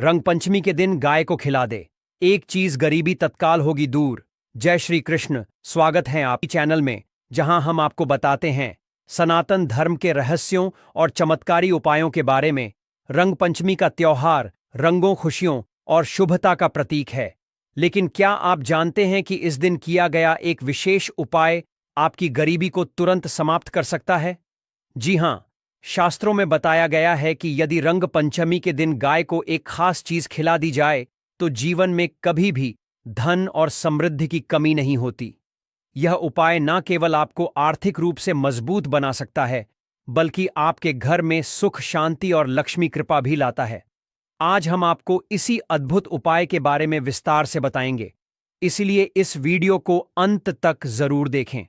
रंग पंचमी के दिन गाय को खिला दे, एक चीज गरीबी तत्काल होगी दूर। जय श्री कृष्ण। स्वागत है आपके चैनल में, जहां हम आपको बताते हैं सनातन धर्म के रहस्यों और चमत्कारी उपायों के बारे में। रंग पंचमी का त्योहार रंगों, खुशियों और शुभता का प्रतीक है। लेकिन क्या आप जानते हैं कि इस दिन किया गया एक विशेष उपाय आपकी गरीबी को तुरंत समाप्त कर सकता है? जी हां, शास्त्रों में बताया गया है कि यदि रंग पंचमी के दिन गाय को एक खास चीज खिला दी जाए तो जीवन में कभी भी धन और समृद्धि की कमी नहीं होती। यह उपाय न केवल आपको आर्थिक रूप से मजबूत बना सकता है, बल्कि आपके घर में सुख, शांति और लक्ष्मी कृपा भी लाता है। आज हम आपको इसी अद्भुत उपाय के बारे में विस्तार से बताएंगे, इसलिए इस वीडियो को अंत तक जरूर देखें।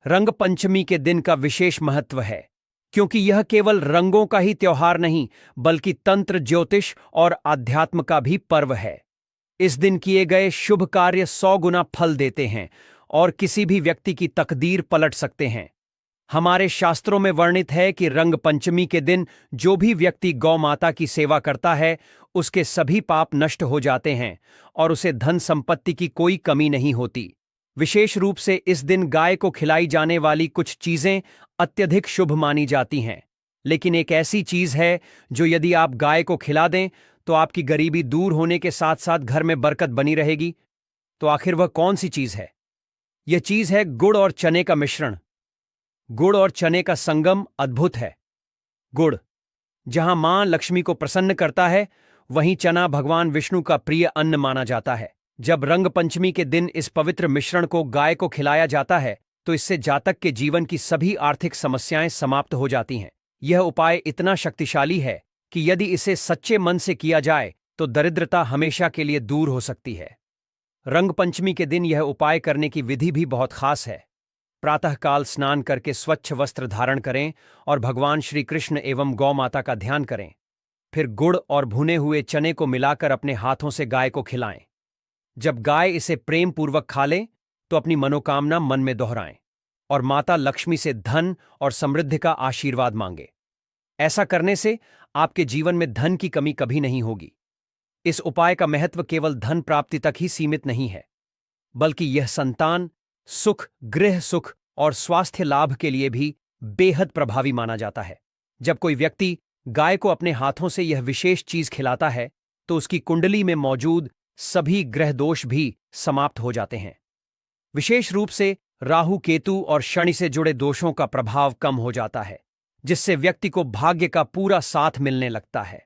रंग पंचमी के दिन का विशेष महत्व है, क्योंकि यह केवल रंगों का ही त्योहार नहीं, बल्कि तंत्र, ज्योतिष और आध्यात्म का भी पर्व है। इस दिन किए गए शुभ कार्य 100 गुना फल देते हैं और किसी भी व्यक्ति की तकदीर पलट सकते हैं। हमारे शास्त्रों में वर्णित है कि रंग पंचमी के दिन जो भी व्यक्ति गौ माता की सेवा करता है, उसके सभी पाप नष्ट हो जाते हैं और उसे धन संपत्ति की कोई कमी नहीं होती। विशेष रूप से इस दिन गाय को खिलाई जाने वाली कुछ चीजें अत्यधिक शुभ मानी जाती हैं। लेकिन एक ऐसी चीज है जो यदि आप गाय को खिला दें तो आपकी गरीबी दूर होने के साथ साथ घर में बरकत बनी रहेगी। तो आखिर वह कौन सी चीज है? यह चीज है गुड़ और चने का मिश्रण। गुड़ और चने का संगम अद्भुत है। गुड़ जहां मां लक्ष्मी को प्रसन्न करता है, वहीं चना भगवान विष्णु का प्रिय अन्न माना जाता है। जब रंग पंचमी के दिन इस पवित्र मिश्रण को गाय को खिलाया जाता है तो इससे जातक के जीवन की सभी आर्थिक समस्याएं समाप्त हो जाती हैं। यह उपाय इतना शक्तिशाली है कि यदि इसे सच्चे मन से किया जाए तो दरिद्रता हमेशा के लिए दूर हो सकती है। रंग पंचमी के दिन यह उपाय करने की विधि भी बहुत खास है। प्रातःकाल स्नान करके स्वच्छ वस्त्र धारण करें और भगवान श्री कृष्ण एवं गौ माता का ध्यान करें। फिर गुड़ और भुने हुए चने को मिलाकर अपने हाथों से गाय को खिलाएं। जब गाय इसे प्रेम पूर्वक खा ले तो अपनी मनोकामना मन में दोहराएं और माता लक्ष्मी से धन और समृद्धि का आशीर्वाद मांगे। ऐसा करने से आपके जीवन में धन की कमी कभी नहीं होगी। इस उपाय का महत्व केवल धन प्राप्ति तक ही सीमित नहीं है, बल्कि यह संतान सुख, गृह सुख और स्वास्थ्य लाभ के लिए भी बेहद प्रभावी माना जाता है। जब कोई व्यक्ति गाय को अपने हाथों से यह विशेष चीज खिलाता है तो उसकी कुंडली में मौजूद सभी ग्रह दोष भी समाप्त हो जाते हैं। विशेष रूप से राहु, केतु और शनि से जुड़े दोषों का प्रभाव कम हो जाता है, जिससे व्यक्ति को भाग्य का पूरा साथ मिलने लगता है।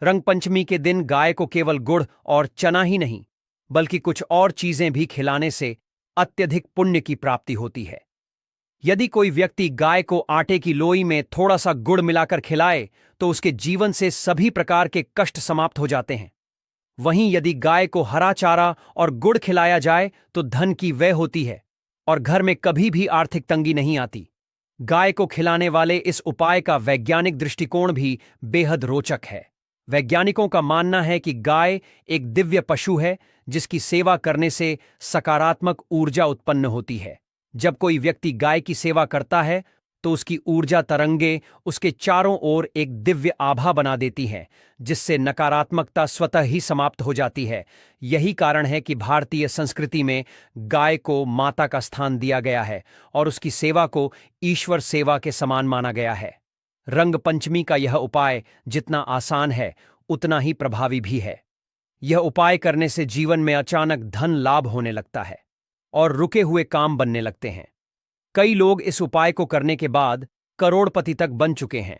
रंग पंचमी के दिन गाय को केवल गुड़ और चना ही नहीं, बल्कि कुछ और चीजें भी खिलाने से अत्यधिक पुण्य की प्राप्ति होती है। यदि कोई व्यक्ति गाय को आटे की लोई में थोड़ा सा गुड़ मिलाकर खिलाए तो उसके जीवन से सभी प्रकार के कष्ट समाप्त हो जाते हैं। वहीं यदि गाय को हरा चारा और गुड़ खिलाया जाए तो धन की व्यय होती है और घर में कभी भी आर्थिक तंगी नहीं आती। गाय को खिलाने वाले इस उपाय का वैज्ञानिक दृष्टिकोण भी बेहद रोचक है। वैज्ञानिकों का मानना है कि गाय एक दिव्य पशु है जिसकी सेवा करने से सकारात्मक ऊर्जा उत्पन्न होती है। जब कोई व्यक्ति गाय की सेवा करता है तो उसकी ऊर्जा तरंगे उसके चारों ओर एक दिव्य आभा बना देती हैं, जिससे नकारात्मकता स्वतः ही समाप्त हो जाती है। यही कारण है कि भारतीय संस्कृति में गाय को माता का स्थान दिया गया है और उसकी सेवा को ईश्वर सेवा के समान माना गया है। रंग पंचमी का यह उपाय जितना आसान है, उतना ही प्रभावी भी है। यह उपाय करने से जीवन में अचानक धन लाभ होने लगता है और रुके हुए काम बनने लगते हैं। कई लोग इस उपाय को करने के बाद करोड़पति तक बन चुके हैं।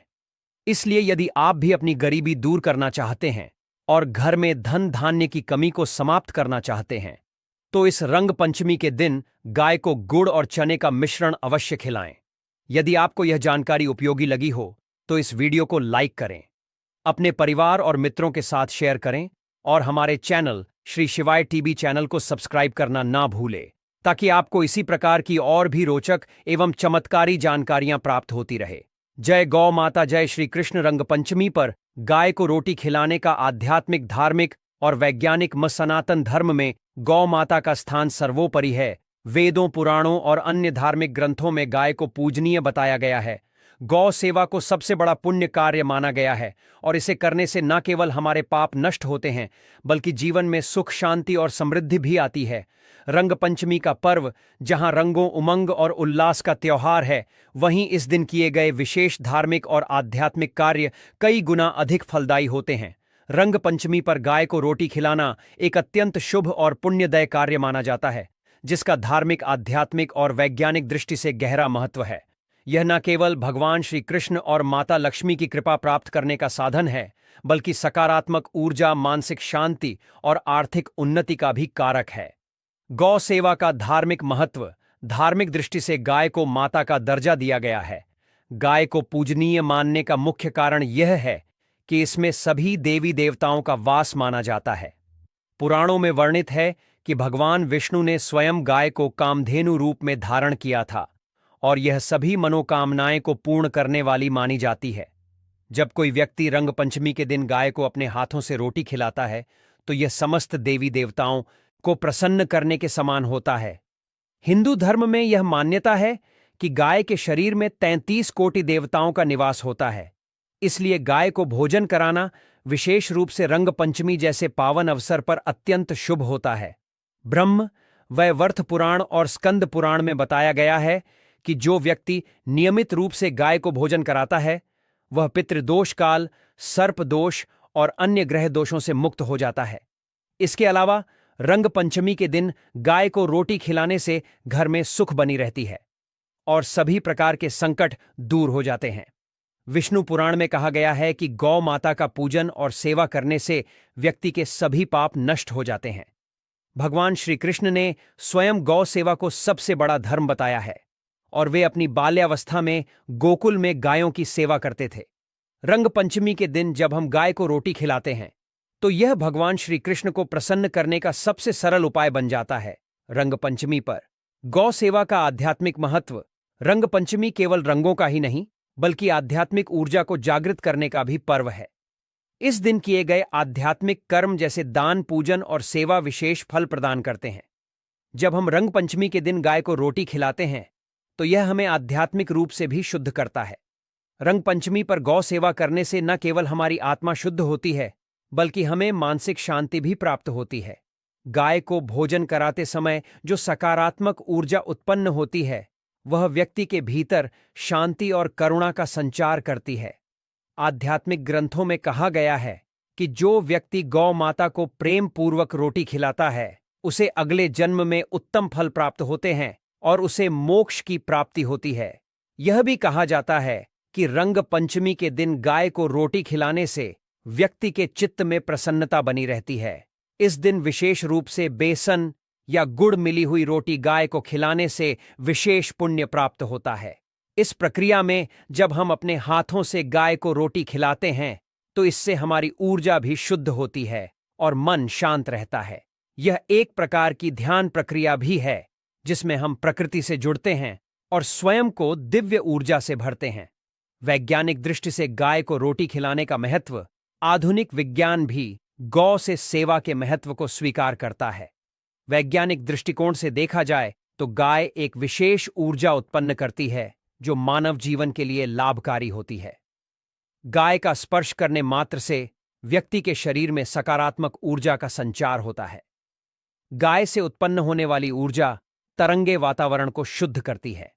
इसलिए यदि आप भी अपनी गरीबी दूर करना चाहते हैं और घर में धन धान्य की कमी को समाप्त करना चाहते हैं, तो इस रंग पंचमी के दिन गाय को गुड़ और चने का मिश्रण अवश्य खिलाएं। यदि आपको यह जानकारी उपयोगी लगी हो तो इस वीडियो को लाइक करें, अपने परिवार और मित्रों के साथ शेयर करें और हमारे चैनल श्री शिवाय टीवी चैनल को सब्सक्राइब करना ना भूलें, ताकि आपको इसी प्रकार की और भी रोचक एवं चमत्कारी जानकारियां प्राप्त होती रहे। जय गौ माता, जय श्री कृष्ण। रंग पंचमी पर गाय को रोटी खिलाने का आध्यात्मिक, धार्मिक और वैज्ञानिक मत सनातन धर्म में गौ माता का स्थान सर्वोपरि है। वेदों, पुराणों और अन्य धार्मिक ग्रंथों में गाय को पूजनीय बताया गया है। गौ सेवा को सबसे बड़ा पुण्य कार्य माना गया है और इसे करने से न केवल हमारे पाप नष्ट होते हैं बल्कि जीवन में सुख, शांति और समृद्धि भी आती है। रंग पंचमी का पर्व जहां रंगों, उमंग और उल्लास का त्योहार है, वहीं इस दिन किए गए विशेष धार्मिक और आध्यात्मिक कार्य कई गुना अधिक फलदायी होते हैं। रंग पंचमी पर गाय को रोटी खिलाना एक अत्यंत शुभ और पुण्यदय कार्य माना जाता है, जिसका धार्मिक, आध्यात्मिक और वैज्ञानिक दृष्टि से गहरा महत्व है। यह न केवल भगवान श्री कृष्ण और माता लक्ष्मी की कृपा प्राप्त करने का साधन है, बल्कि सकारात्मक ऊर्जा, मानसिक शांति और आर्थिक उन्नति का भी कारक है। गौ सेवा का धार्मिक महत्व। धार्मिक दृष्टि से गाय को माता का दर्जा दिया गया है। गाय को पूजनीय मानने का मुख्य कारण यह है कि इसमें सभी देवी देवताओं का वास माना जाता है। पुराणों में वर्णित है कि भगवान विष्णु ने स्वयं गाय को कामधेनु रूप में धारण किया था और यह सभी मनोकामनाएं को पूर्ण करने वाली मानी जाती है। जब कोई व्यक्ति रंग पंचमी के दिन गाय को अपने हाथों से रोटी खिलाता है तो यह समस्त देवी देवताओं को प्रसन्न करने के समान होता है। हिंदू धर्म में यह मान्यता है कि गाय के शरीर में 33 कोटि देवताओं का निवास होता है, इसलिए गाय को भोजन कराना विशेष रूप से रंग पंचमी जैसे पावन अवसर पर अत्यंत शुभ होता है। ब्रह्म वैवर्त पुराण और स्कंद पुराण में बताया गया है कि जो व्यक्ति नियमित रूप से गाय को भोजन कराता है वह पितृदोष काल, सर्प दोष और अन्य ग्रह दोषों से मुक्त हो जाता है। इसके अलावा रंग पंचमी के दिन गाय को रोटी खिलाने से घर में सुख बनी रहती है और सभी प्रकार के संकट दूर हो जाते हैं। विष्णु पुराण में कहा गया है कि गौ माता का पूजन और सेवा करने से व्यक्ति के सभी पाप नष्ट हो जाते हैं। भगवान श्री कृष्ण ने स्वयं गौ सेवा को सबसे बड़ा धर्म बताया है और वे अपनी बाल्यावस्था में गोकुल में गायों की सेवा करते थे। रंग पंचमी के दिन जब हम गाय को रोटी खिलाते हैं तो यह भगवान श्री कृष्ण को प्रसन्न करने का सबसे सरल उपाय बन जाता है। रंग पंचमी पर गौ सेवा का आध्यात्मिक महत्व। रंग पंचमी केवल रंगों का ही नहीं बल्कि आध्यात्मिक ऊर्जा को जागृत करने का भी पर्व है। इस दिन किए गए आध्यात्मिक कर्म जैसे दान, पूजन और सेवा विशेष फल प्रदान करते हैं। जब हम रंग पंचमी के दिन गाय को रोटी खिलाते हैं तो यह हमें आध्यात्मिक रूप से भी शुद्ध करता है। रंग पंचमी पर गौ सेवा करने से न केवल हमारी आत्मा शुद्ध होती है बल्कि हमें मानसिक शांति भी प्राप्त होती है। गाय को भोजन कराते समय जो सकारात्मक ऊर्जा उत्पन्न होती है वह व्यक्ति के भीतर शांति और करुणा का संचार करती है। आध्यात्मिक ग्रंथों में कहा गया है कि जो व्यक्ति गौ माता को प्रेम पूर्वक रोटी खिलाता है उसे अगले जन्म में उत्तम फल प्राप्त होते हैं और उसे मोक्ष की प्राप्ति होती है। यह भी कहा जाता है कि रंग पंचमी के दिन गाय को रोटी खिलाने से व्यक्ति के चित्त में प्रसन्नता बनी रहती है। इस दिन विशेष रूप से बेसन या गुड़ मिली हुई रोटी गाय को खिलाने से विशेष पुण्य प्राप्त होता है। इस प्रक्रिया में जब हम अपने हाथों से गाय को रोटी खिलाते हैं तो इससे हमारी ऊर्जा भी शुद्ध होती है और मन शांत रहता है। यह एक प्रकार की ध्यान प्रक्रिया भी है जिसमें हम प्रकृति से जुड़ते हैं और स्वयं को दिव्य ऊर्जा से भरते हैं। वैज्ञानिक दृष्टि से गाय को रोटी खिलाने का महत्व। आधुनिक विज्ञान भी गौ से सेवा के महत्व को स्वीकार करता है। वैज्ञानिक दृष्टिकोण से देखा जाए तो गाय एक विशेष ऊर्जा उत्पन्न करती है जो मानव जीवन के लिए लाभकारी होती है। गाय का स्पर्श करने मात्र से व्यक्ति के शरीर में सकारात्मक ऊर्जा का संचार होता है। गाय से उत्पन्न होने वाली ऊर्जा तरंगे वातावरण को शुद्ध करती है।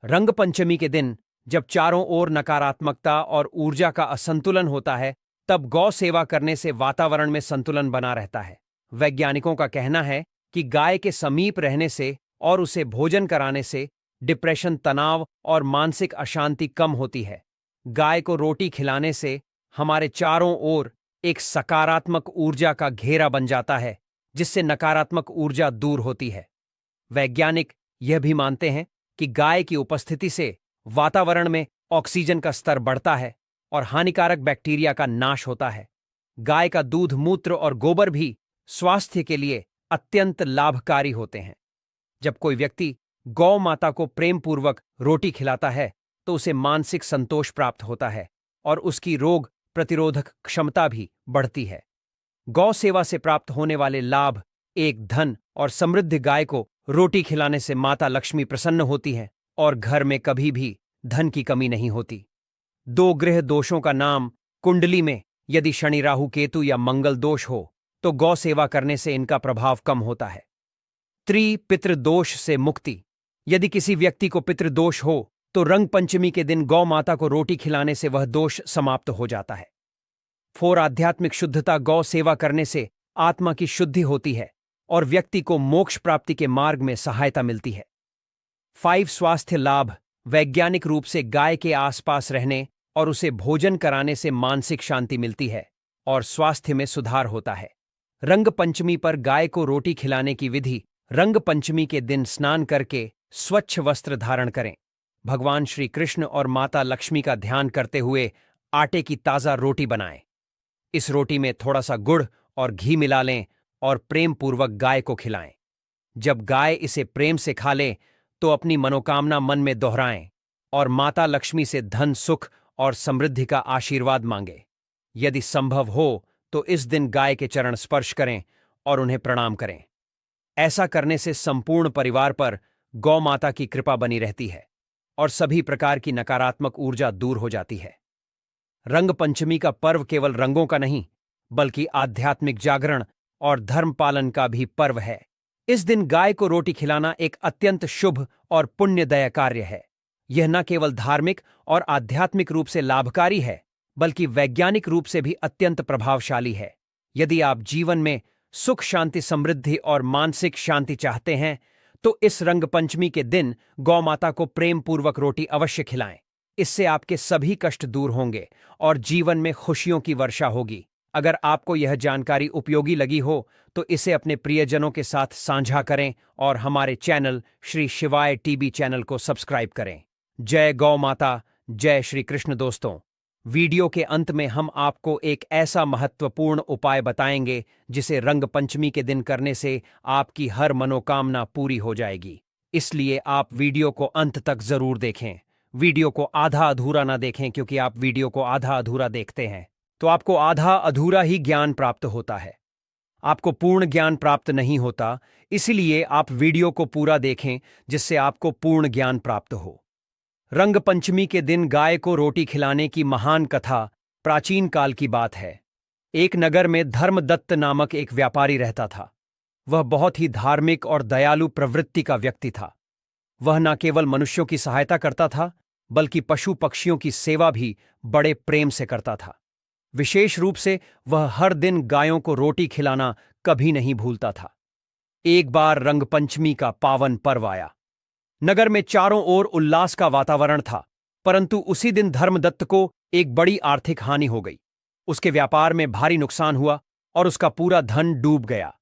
रंग पंचमी के दिन जब चारों ओर नकारात्मकता और ऊर्जा का असंतुलन होता है तब गौ सेवा करने से वातावरण में संतुलन बना रहता है। वैज्ञानिकों का कहना है कि गाय के समीप रहने से और उसे भोजन कराने से डिप्रेशन, तनाव और मानसिक अशांति कम होती है। गाय को रोटी खिलाने से हमारे चारों ओर एक सकारात्मक ऊर्जा का घेरा बन जाता है जिससे नकारात्मक ऊर्जा दूर होती है। वैज्ञानिक यह भी मानते हैं कि गाय की उपस्थिति से वातावरण में ऑक्सीजन का स्तर बढ़ता है और हानिकारक बैक्टीरिया का नाश होता है। गाय का दूध, मूत्र और गोबर भी स्वास्थ्य के लिए अत्यंत लाभकारी होते हैं। जब कोई व्यक्ति गौ माता को प्रेम पूर्वक रोटी खिलाता है तो उसे मानसिक संतोष प्राप्त होता है और उसकी रोग प्रतिरोधक क्षमता भी बढ़ती है। गौ सेवा से प्राप्त होने वाले लाभ। एक, धन और समृद्ध। गाय को रोटी खिलाने से माता लक्ष्मी प्रसन्न होती है और घर में कभी भी धन की कमी नहीं होती। दो गृह दोषों का नाम कुंडली में यदि शनि राहु केतु या मंगल दोष हो तो गौ सेवा करने से इनका प्रभाव कम होता है। पितृदोष से मुक्ति। यदि किसी व्यक्ति को पितृदोष हो तो रंग पंचमी के दिन गौ माता को रोटी खिलाने से वह दोष समाप्त हो जाता है। आध्यात्मिक शुद्धता। गौ सेवा करने से आत्मा की शुद्धि होती है और व्यक्ति को मोक्ष प्राप्ति के मार्ग में सहायता मिलती है। स्वास्थ्य लाभ। वैज्ञानिक रूप से गाय के आसपास रहने और उसे भोजन कराने से मानसिक शांति मिलती है और स्वास्थ्य में सुधार होता है। रंग पंचमी पर गाय को रोटी खिलाने की विधि। रंग पंचमी के दिन स्नान करके स्वच्छ वस्त्र धारण करें। भगवान श्री कृष्ण और माता लक्ष्मी का ध्यान करते हुए आटे की ताज़ा रोटी बनाएं। इस रोटी में थोड़ा सा गुड़ और घी मिला लें और प्रेम पूर्वक गाय को खिलाएं। जब गाय इसे प्रेम से खा ले तो अपनी मनोकामना मन में दोहराएं और माता लक्ष्मी से धन सुख और समृद्धि का आशीर्वाद मांगे। यदि संभव हो तो इस दिन गाय के चरण स्पर्श करें और उन्हें प्रणाम करें। ऐसा करने से संपूर्ण परिवार पर गौ माता की कृपा बनी रहती है और सभी प्रकार की नकारात्मक ऊर्जा दूर हो जाती है। रंग पंचमी का पर्व केवल रंगों का नहीं बल्कि आध्यात्मिक जागरण और धर्म पालन का भी पर्व है। इस दिन गाय को रोटी खिलाना एक अत्यंत शुभ और पुण्यदायक कार्य है। यह न केवल धार्मिक और आध्यात्मिक रूप से लाभकारी है बल्कि वैज्ञानिक रूप से भी अत्यंत प्रभावशाली है। यदि आप जीवन में सुख शांति समृद्धि और मानसिक शांति चाहते हैं तो इस रंग पंचमी के दिन गौ माता को प्रेम पूर्वक रोटी अवश्य खिलाएं। इससे आपके सभी कष्ट दूर होंगे और जीवन में खुशियों की वर्षा होगी। अगर आपको यह जानकारी उपयोगी लगी हो तो इसे अपने प्रियजनों के साथ साझा करें और हमारे चैनल श्री शिवाय टीवी चैनल को सब्सक्राइब करें। जय गौ माता, जय श्री कृष्ण। दोस्तों, वीडियो के अंत में हम आपको एक ऐसा महत्वपूर्ण उपाय बताएंगे जिसे रंग पंचमी के दिन करने से आपकी हर मनोकामना पूरी हो जाएगी। इसलिए आप वीडियो को अंत तक जरूर देखें। वीडियो को आधा अधूरा ना देखें, क्योंकि आप वीडियो को आधा अधूरा देखते हैं तो आपको आधा अधूरा ही ज्ञान प्राप्त होता है, आपको पूर्ण ज्ञान प्राप्त नहीं होता। इसलिए आप वीडियो को पूरा देखें जिससे आपको पूर्ण ज्ञान प्राप्त हो। रंग पंचमी के दिन गाय को रोटी खिलाने की महान कथा प्राचीन काल की बात है। एक नगर में धर्मदत्त नामक एक व्यापारी रहता था। वह बहुत ही धार्मिक और दयालु प्रवृत्ति का व्यक्ति था। वह न केवल मनुष्यों की सहायता करता था बल्कि पशु पक्षियों की सेवा भी बड़े प्रेम से करता था। विशेष रूप से वह हर दिन गायों को रोटी खिलाना कभी नहीं भूलता था। एक बार रंग पंचमी का पावन पर्व आया। नगर में चारों ओर उल्लास का वातावरण था, परंतु उसी दिन धर्मदत्त को एक बड़ी आर्थिक हानि हो गई। उसके व्यापार में भारी नुकसान हुआ और उसका पूरा धन डूब गया।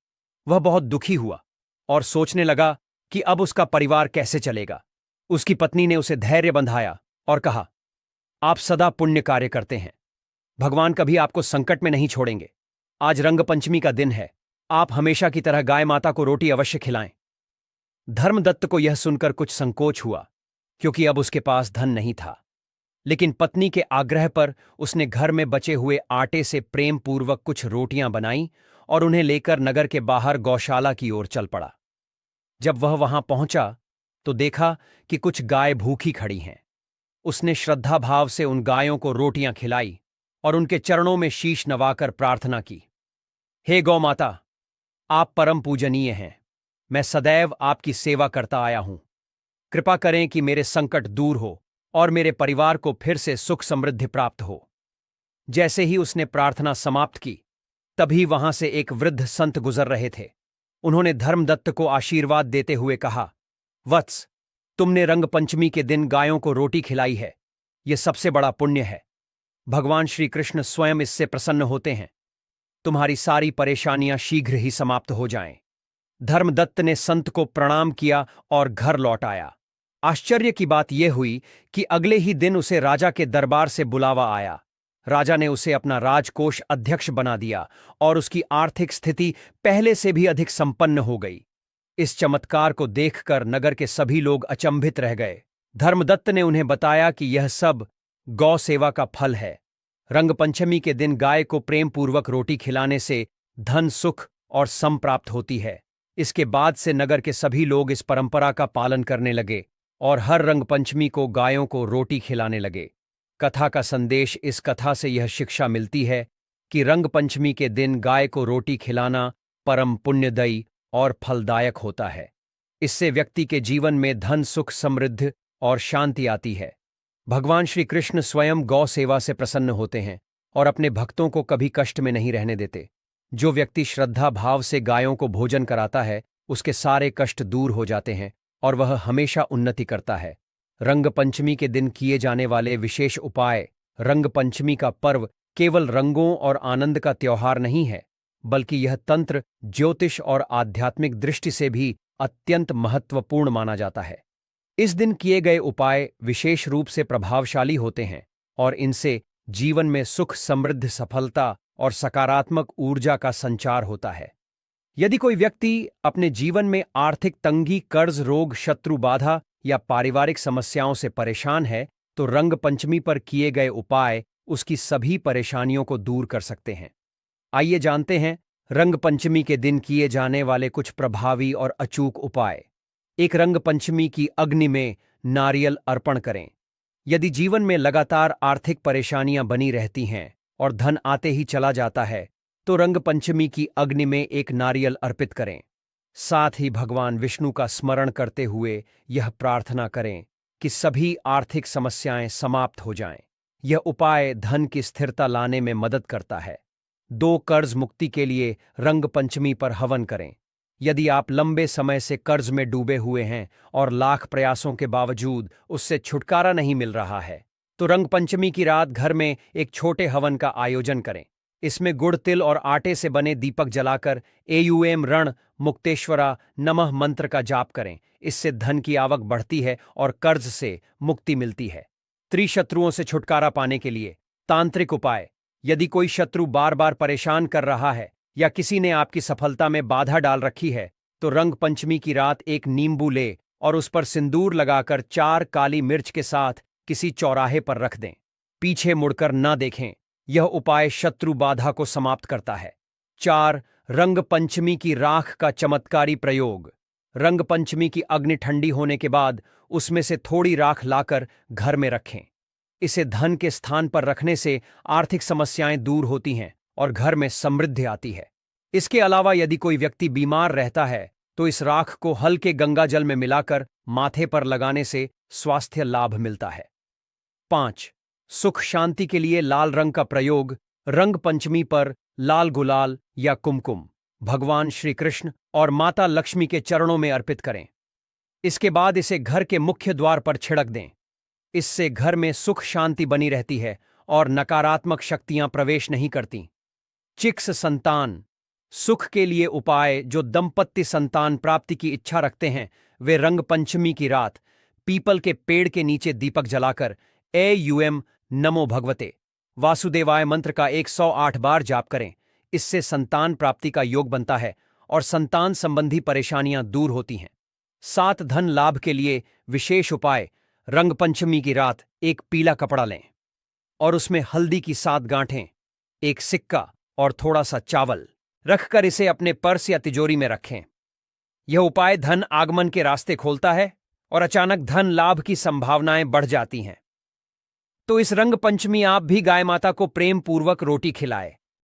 वह बहुत दुखी हुआ और सोचने लगा कि अब उसका परिवार कैसे चलेगा। उसकी पत्नी ने उसे धैर्य बंधाया और कहा, आप सदा पुण्य कार्य करते हैं, भगवान कभी आपको संकट में नहीं छोड़ेंगे। आज रंग पंचमी का दिन है, आप हमेशा की तरह गाय माता को रोटी अवश्य खिलाएं। धर्मदत्त को यह सुनकर कुछ संकोच हुआ, क्योंकि अब उसके पास धन नहीं था। लेकिन पत्नी के आग्रह पर उसने घर में बचे हुए आटे से प्रेम पूर्वक कुछ रोटियां बनाईं और उन्हें लेकर नगर के बाहर गौशाला की ओर चल पड़ा। जब वह वहां पहुंचा तो देखा कि कुछ गाय भूखी खड़ी हैं। उसने श्रद्धा भाव से उन गायों को रोटियां खिलाई और उनके चरणों में शीश नवाकर प्रार्थना की, हे गौ माता, आप परम पूजनीय हैं। मैं सदैव आपकी सेवा करता आया हूं। कृपा करें कि मेरे संकट दूर हो और मेरे परिवार को फिर से सुख समृद्धि प्राप्त हो। जैसे ही उसने प्रार्थना समाप्त की, तभी वहां से एक वृद्ध संत गुजर रहे थे। उन्होंने धर्मदत्त को आशीर्वाद देते हुए कहा, वत्स, तुमने रंग पंचमी के दिन गायों को रोटी खिलाई है, यह सबसे बड़ा पुण्य है। भगवान श्री कृष्ण स्वयं इससे प्रसन्न होते हैं। तुम्हारी सारी परेशानियां शीघ्र ही समाप्त हो जाएं। धर्मदत्त ने संत को प्रणाम किया और घर लौट आया। आश्चर्य की बात यह हुई कि अगले ही दिन उसे राजा के दरबार से बुलावा आया। राजा ने उसे अपना राजकोष अध्यक्ष बना दिया और उसकी आर्थिक स्थिति पहले से भी अधिक संपन्न हो गई। इस चमत्कार को देखकर नगर के सभी लोग अचंभित रह गए। धर्मदत्त ने उन्हें बताया कि यह सब गौ सेवा का फल है। रंग पंचमी के दिन गाय को प्रेम पूर्वक रोटी खिलाने से धन सुख और सम प्राप्त होती है। इसके बाद से नगर के सभी लोग इस परंपरा का पालन करने लगे और हर रंग पंचमी को गायों को रोटी खिलाने लगे। कथा का संदेश: इस कथा से यह शिक्षा मिलती है कि रंग पंचमी के दिन गाय को रोटी खिलाना परम पुण्यदायी और फलदायक होता है। इससे व्यक्ति के जीवन में धन, सुख, समृद्धि और शांति आती है। भगवान श्री कृष्ण स्वयं गौ सेवा से प्रसन्न होते हैं और अपने भक्तों को कभी कष्ट में नहीं रहने देते। जो व्यक्ति श्रद्धा भाव से गायों को भोजन कराता है, उसके सारे कष्ट दूर हो जाते हैं और वह हमेशा उन्नति करता है। रंग पंचमी के दिन किए जाने वाले विशेष उपाय: रंग पंचमी का पर्व केवल रंगों और आनंद का त्योहार नहीं है, बल्कि यह तंत्र, ज्योतिष और आध्यात्मिक दृष्टि से भी अत्यंत महत्वपूर्ण माना जाता है। इस दिन किए गए उपाय विशेष रूप से प्रभावशाली होते हैं और इनसे जीवन में सुख, समृद्धि, सफलता और सकारात्मक ऊर्जा का संचार होता है। यदि कोई व्यक्ति अपने जीवन में आर्थिक तंगी, कर्ज, रोग, शत्रु बाधा या पारिवारिक समस्याओं से परेशान है, तो रंग पंचमी पर किए गए उपाय उसकी सभी परेशानियों को दूर कर सकते हैं। आइए जानते हैं रंग पंचमी के दिन किए जाने वाले कुछ प्रभावी और अचूक उपाय। एक, रंग पंचमी की अग्नि में नारियल अर्पण करें। यदि जीवन में लगातार आर्थिक परेशानियां बनी रहती हैं और धन आते ही चला जाता है, तो रंग पंचमी की अग्नि में एक नारियल अर्पित करें। साथ ही भगवान विष्णु का स्मरण करते हुए यह प्रार्थना करें कि सभी आर्थिक समस्याएं समाप्त हो जाएं। यह उपाय धन की स्थिरता लाने में मदद करता है। 2, कर्ज मुक्ति के लिए रंग पंचमी पर हवन करें। यदि आप लंबे समय से कर्ज में डूबे हुए हैं और लाख प्रयासों के बावजूद उससे छुटकारा नहीं मिल रहा है, तो रंग पंचमी की रात घर में एक छोटे हवन का आयोजन करें। इसमें गुड़, तिल और आटे से बने दीपक जलाकर एयूएम रण मुक्तेश्वरा नमः मंत्र का जाप करें। इससे धन की आवक बढ़ती है और कर्ज से मुक्ति मिलती है। त्रिशत्रुओं से छुटकारा पाने के लिए तांत्रिक उपाय: यदि कोई शत्रु बार बार परेशान कर रहा है या किसी ने आपकी सफलता में बाधा डाल रखी है, तो रंग पंचमी की रात एक नींबू ले और उस पर सिंदूर लगाकर 4 काली मिर्च के साथ किसी चौराहे पर रख दें। पीछे मुड़कर न देखें। यह उपाय शत्रु बाधा को समाप्त करता है। 4, रंग पंचमी की राख का चमत्कारी प्रयोग। रंग पंचमी की अग्नि ठंडी होने के बाद उसमें से थोड़ी राख लाकर घर में रखें। इसे धन के स्थान पर रखने से आर्थिक समस्याएं दूर होती हैं और घर में समृद्धि आती है। इसके अलावा यदि कोई व्यक्ति बीमार रहता है, तो इस राख को हल्के गंगा जल में मिलाकर माथे पर लगाने से स्वास्थ्य लाभ मिलता है। 5, सुख शांति के लिए लाल रंग का प्रयोग। रंग पंचमी पर लाल गुलाल या कुमकुम भगवान श्री कृष्ण और माता लक्ष्मी के चरणों में अर्पित करें। इसके बाद इसे घर के मुख्य द्वार पर छिड़क दें। इससे घर में सुख शांति बनी रहती है और नकारात्मक शक्तियां प्रवेश नहीं करती। चिक्स संतान सुख के लिए उपाय: जो दंपत्ति संतान प्राप्ति की इच्छा रखते हैं, वे रंग पंचमी की रात पीपल के पेड़ के नीचे दीपक जलाकर एयूएम नमो भगवते वासुदेवाय मंत्र का 108 बार जाप करें। इससे संतान प्राप्ति का योग बनता है और संतान संबंधी परेशानियां दूर होती हैं। 7, धन लाभ के लिए विशेष उपाय: रंग पंचमी की रात एक पीला कपड़ा लें और उसमें हल्दी की 7 गांठें, एक सिक्का और थोड़ा सा चावल रखकर इसे अपने पर्स या तिजोरी में रखें। यह उपाय धन आगमन के रास्ते खोलता है और अचानक धन लाभ की संभावनाएं बढ़ जाती हैं। तो इस रंग पंचमी आप भी गाय माता को प्रेम पूर्वक रोटी खिलाएं